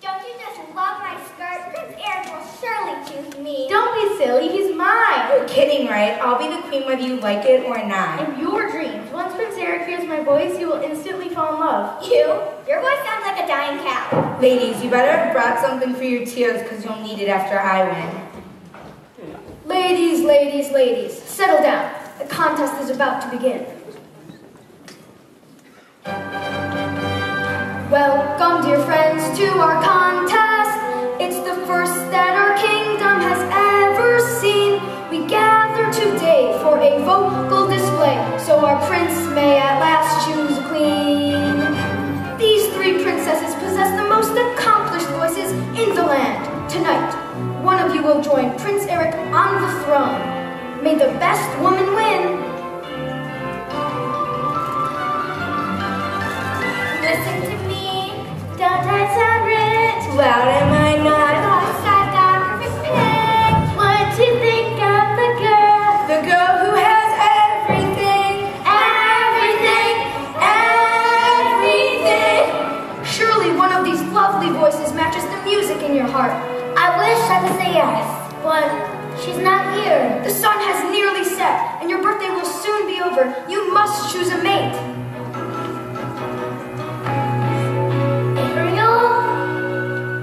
S9: Don't you just love my skirt? Prince Eric will surely choose me.
S8: Don't be silly, he's mine.
S11: You're kidding, right? I'll be the queen whether you like it or not.
S8: In your dreams, once Prince Eric hears my voice, he will instantly fall in love.
S9: Your voice sounds like a dying cow.
S11: Ladies, you better have brought something for your tears because you'll need it after I win.
S8: Ladies, ladies, ladies, settle down. The contest is about to begin. Welcome, dear friends, to our contest. It's the first that our kingdom has ever seen. We gather today for a vocal display, so our prince may at last choose a queen. These 3 princesses possess the most accomplished voices in the land. Tonight, one of you will join Prince Eric on the throne. May the best woman win.
S9: Listen to me. Don't I sound rich?
S11: Loud am I not?
S9: Voice I've got perfect pitch. What do you think of the girl?
S11: The girl who has everything.
S9: Everything, everything.
S8: Surely one of these lovely voices matches the music in your heart.
S5: I wish I could say yes, but she's not here.
S8: The sun has nearly set, and your birthday will soon be over. You must choose a mate.
S5: Ariel?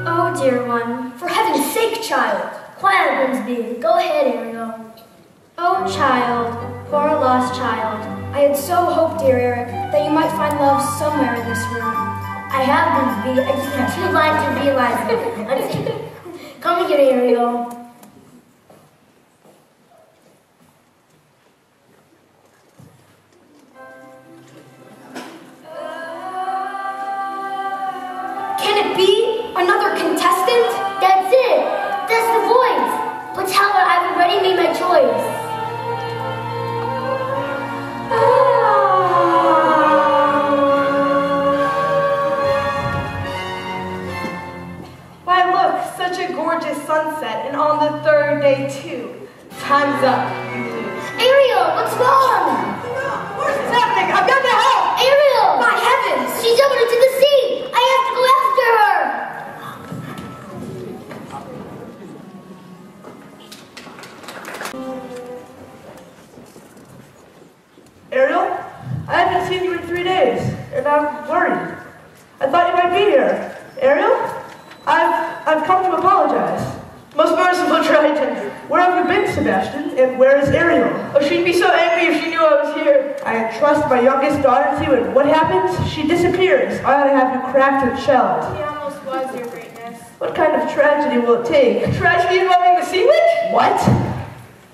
S8: Oh, dear one. For heaven's sake, child.
S5: Quiet, Grimsby. Go ahead, Ariel.
S8: Oh, child. Poor lost child. I had so hoped, dear Eric, that you might find love somewhere in this room.
S5: I have, Grimsby. I just have too blind to realize it. Come here, Ariel.
S8: Can it be? Another contestant?
S5: That's it. That's the voice. But tell her I've already made my choice.
S10: Why look, such a gorgeous sunset, and on the 3rd day too. Time's up, you lose.
S5: Ariel, what's wrong?
S10: What's happening? I've got to help!
S5: Ariel!
S8: My heavens!
S5: She's jumping into the sea! I have to go after her!
S7: Ariel, I haven't seen you in 3 days, and I'm worried. I thought you might be here. Ariel, I've come to apologize. Most merciful Triton.
S13: Where have you been, Sebastian? And where is Ariel?
S7: Oh, she'd be so angry if she knew I was here.
S13: I entrust my youngest daughter to you, and what happens? She disappears. I ought to have you cracked and shelled.
S6: He almost was, Your Greatness.
S13: What kind of tragedy will it take?
S7: A tragedy involving the sea witch?
S13: What?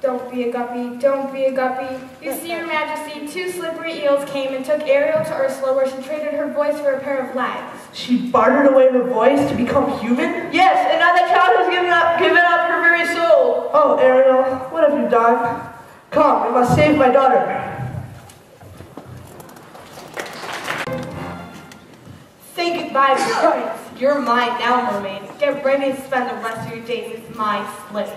S6: Don't be a guppy, don't be a guppy. You see, Your Majesty, 2 slippery eels came and took Ariel to Ursula, where she traded her voice for a pair of legs.
S13: She bartered away her voice to become human?
S7: Yes, and now that child has given up her very soul.
S13: Oh, Ariel, what have you done? Come, we must save my daughter.
S10: Say goodbye to your prince. You're mine now, mermaid. Get ready to spend the rest of your days as my slave.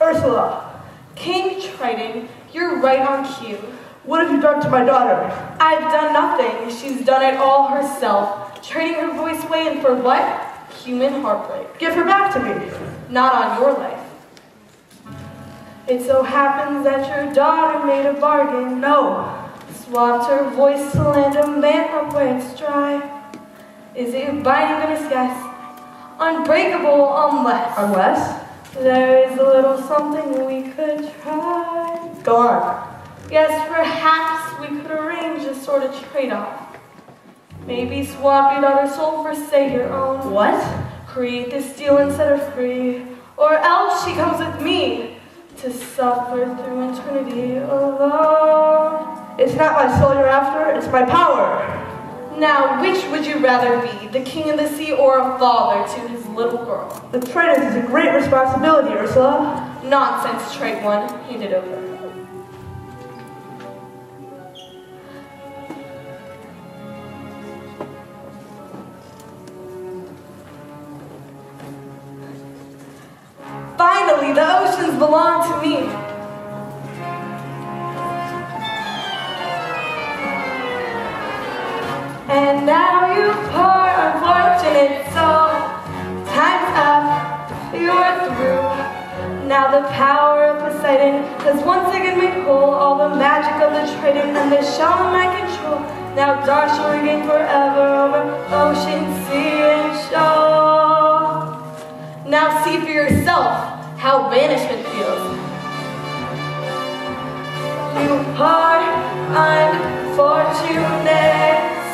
S13: Ursula,
S10: King Triton, you're right on cue.
S13: what have you done to my daughter?
S10: I've done nothing. She's done it all herself. Trading her voice away, and for what? Human heartbreak.
S13: Give her back to me.
S10: Not on your life. It so happens that your daughter made a bargain.
S13: No.
S10: Swapped her voice to land a man up where it's dry. Is it binding on his guess? Unbreakable unless.
S13: Unless?
S10: There is a little something we could try.
S13: Go on.
S10: Yes, perhaps we could arrange a sort of trade-off. Maybe swap your daughter's soul for, say, your own.
S13: What?
S10: Create this deal and set her free. Or else she comes with me to suffer through eternity alone.
S13: It's not my soul you're after, it's my power.
S10: Now, which would you rather be, the king of the sea or a father to his little girl?
S13: The Triton is a great responsibility, Ursula.
S10: Nonsense, trite one. Hand it over. Finally, the oceans belong to me. And now you poor unfortunate soul, time's up, you're through. Now the power of Poseidon has once again made whole all the magic of the Triton and the shell in my control. Now dark shall regain forever over ocean, sea, and shore. Now see for yourself how banishment feels. You poor unfortunate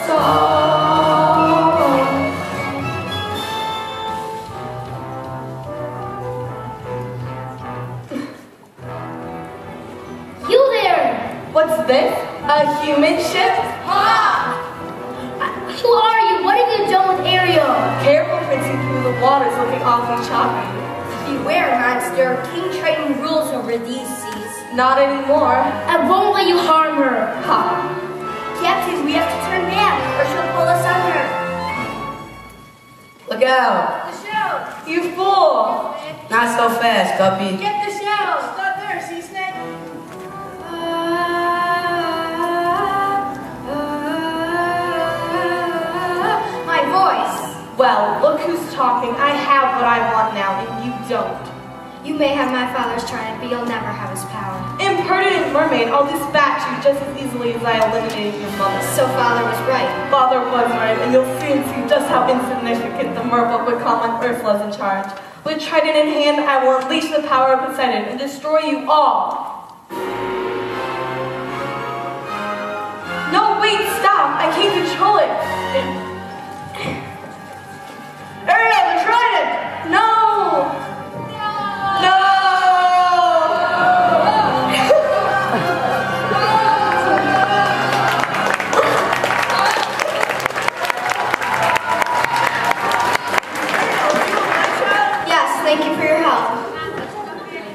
S10: soul.
S5: You there!
S10: What's this? A human ship?
S5: Ha! Who are you? What have you done with Ariel?
S10: Careful, Princey, through the waters looking awfully choppy.
S5: Beware, monster. King Triton rules over these seas.
S10: Not anymore.
S5: I won't let you harm her.
S10: Ha!
S5: Captain, we have to turn back, or she'll pull us under.
S14: Look out!
S5: The shell!
S10: You fool!
S14: Not so fast, Guppy.
S5: Get the shell!
S7: Stop there, sea snake.
S5: My voice.
S10: Well, look who's talking. I have what I want now, and you don't.
S5: You may have my father's trident, but you'll never have his power.
S10: Impertinent mermaid, I'll dispatch you just as easily as I eliminated your mother.
S5: So father was right.
S10: Father was right, and you'll soon see just how insignificant the merfolk would come when Ursula's in charge. With trident in hand, I will unleash the power of Poseidon and destroy you all. No, wait, stop! I can't control it.
S7: Ariel, the trident!
S10: No! No!
S5: Yes, thank you for your help.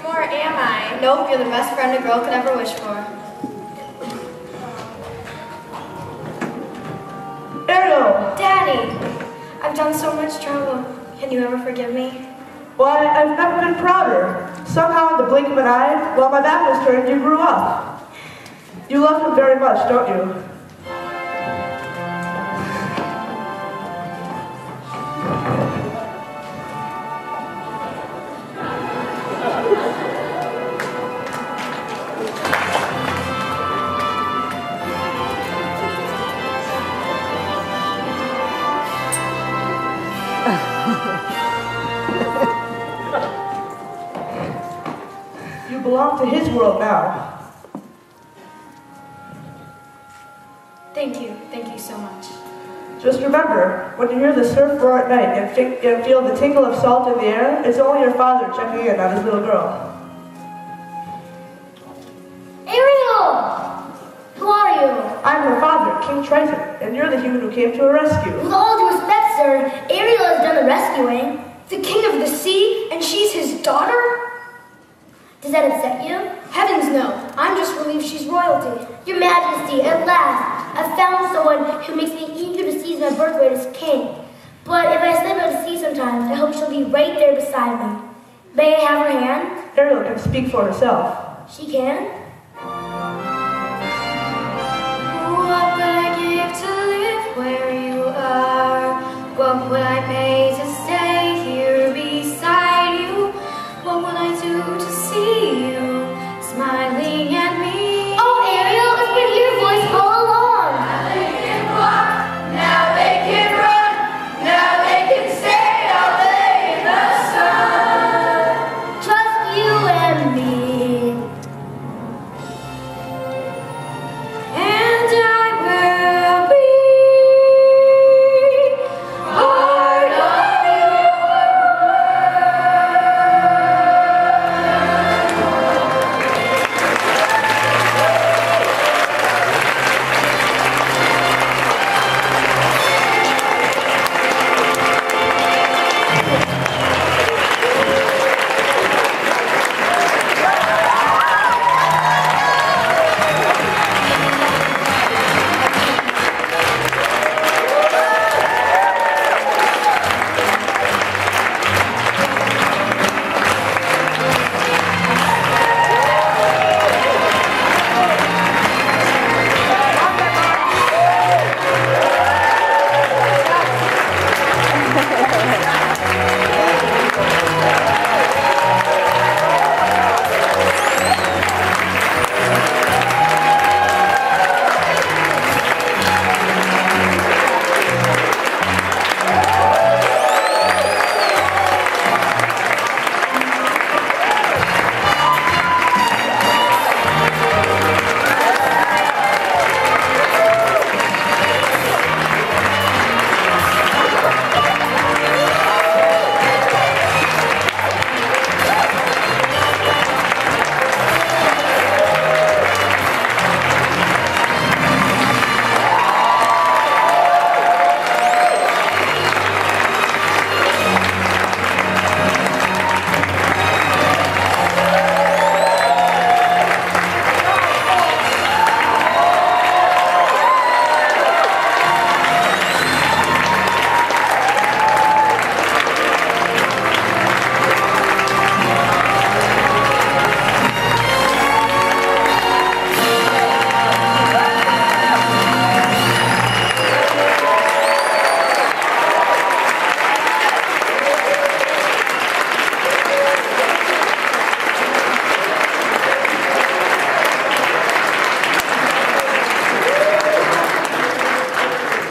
S5: Or am I? Nope, you're the best friend a girl could ever wish for.
S13: Ariel!
S5: Daddy, I've done so much trouble. Can you ever forgive me?
S13: Why, I've never been prouder. Somehow, in the blink of an eye, while my back was turned, you grew up. You love him very much, don't you? You belong to his world now.
S8: Thank you so much.
S13: Just remember, when you hear the surf roar at night and feel the tingle of salt in the air, it's only your father checking in on his little girl.
S5: Ariel! Who are you?
S13: I'm her father, King Triton, and you're the human who came to her rescue.
S5: With all due respect, sir, Ariel has done the rescuing. The king of the sea, and she's his daughter? Does that upset you?
S12: Heavens no. I'm just relieved she's royalty.
S5: Your Majesty, at last, I've found someone who makes me eager to seize my birthright as king. But if I slip out to sea sometimes, I hope she'll be right there beside me. May I have her hand?
S13: Ariel can speak for herself.
S5: She can?
S8: What would I give to live where you are? What would I pay to stay here beside you? What would I do to see you smiling at me?
S5: Oh, Ariel, it's been your voice all along.
S4: Now they can walk, now they can run, now they can stay all day in the sun.
S5: Just you and me.
S8: And I will be part of your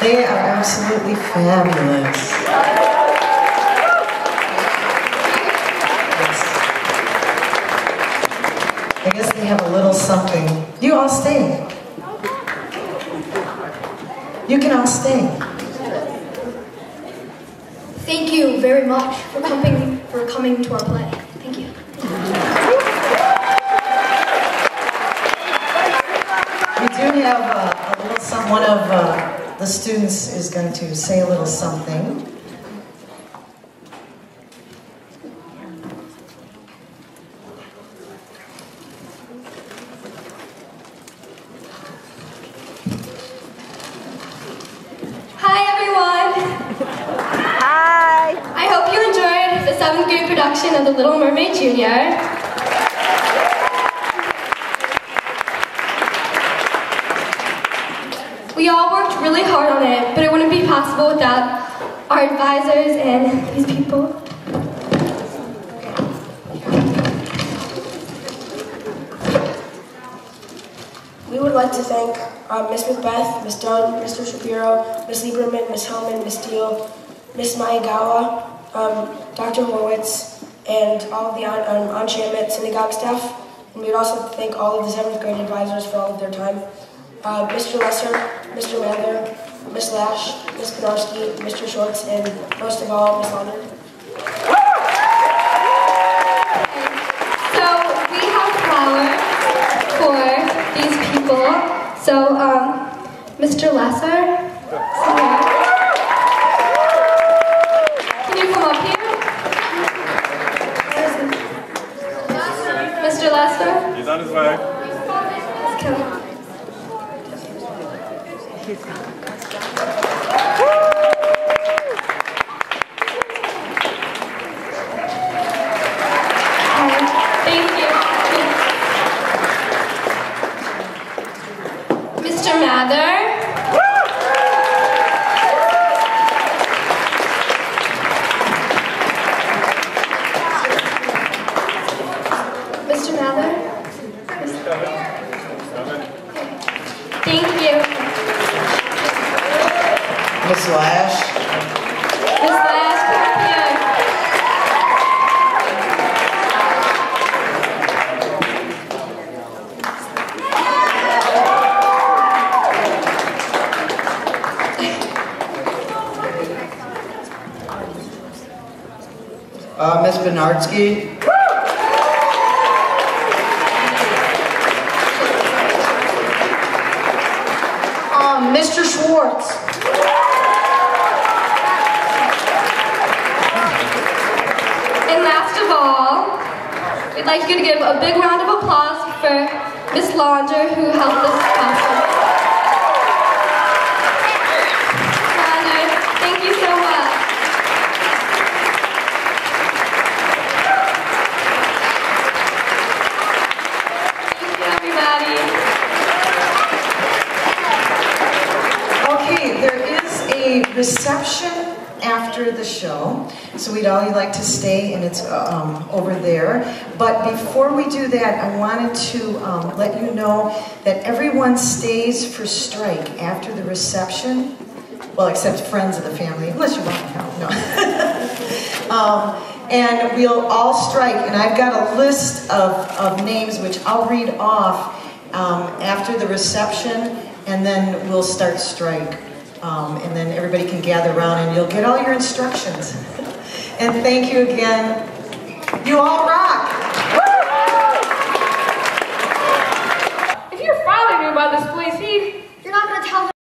S3: They are absolutely fabulous. Yes. I guess they have a little something. You all stay. You can all stay.
S12: Thank you very much for coming to our play. Thank you.
S3: We do have a little one of the students is going to say a little something.
S8: Hi everyone!
S1: Hi!
S8: I hope you enjoyed the 7th grade production of The Little Mermaid Junior. We all worked really hard on it, but it wouldn't be possible without our advisors and these people.
S15: We would like to thank Miss Macbeth, Miss Dunn, Mr. Shapiro, Miss Lieberman, Miss Hellman, Miss Steele, Miss Maegawa, Dr. Horwitz, and all of the on-Shamit synagogue staff. And we'd also thank all of the 7th grade advisors for all of their time. Mr. Lesser, Mr. Mather, Miss Lash, Miss Penarski, Mr. Schwartz, and most of all, Miss Launder.
S8: So we have flowers for these people. So Mr. Lesser, can you come up here? Mr. Lesser?
S16: He's on his way.
S8: Come. Thank you. Mr. Mather. Mr. Mather. Thank you.
S14: Miss Lash.
S8: Miss Lash, come here.
S14: Miss Bernardsky.
S11: Mr. Schwartz.
S8: And last of all, we'd like you to give a big round of applause for Miss Launder, who helped us sponsor. Launder, thank you so much. Thank you, everybody.
S3: Okay, there is a reception after the show, so we'd all like to stay, and it's over there. But before we do that, I wanted to let you know that everyone stays for strike after the reception. Well, except friends of the family, unless you want to help. No. And we'll all strike, and I've got a list of names which I'll read off after the reception, and then we'll start strike. And then everybody can gather around and you'll get all your instructions. And thank you again. You all rock!
S2: If your father knew about this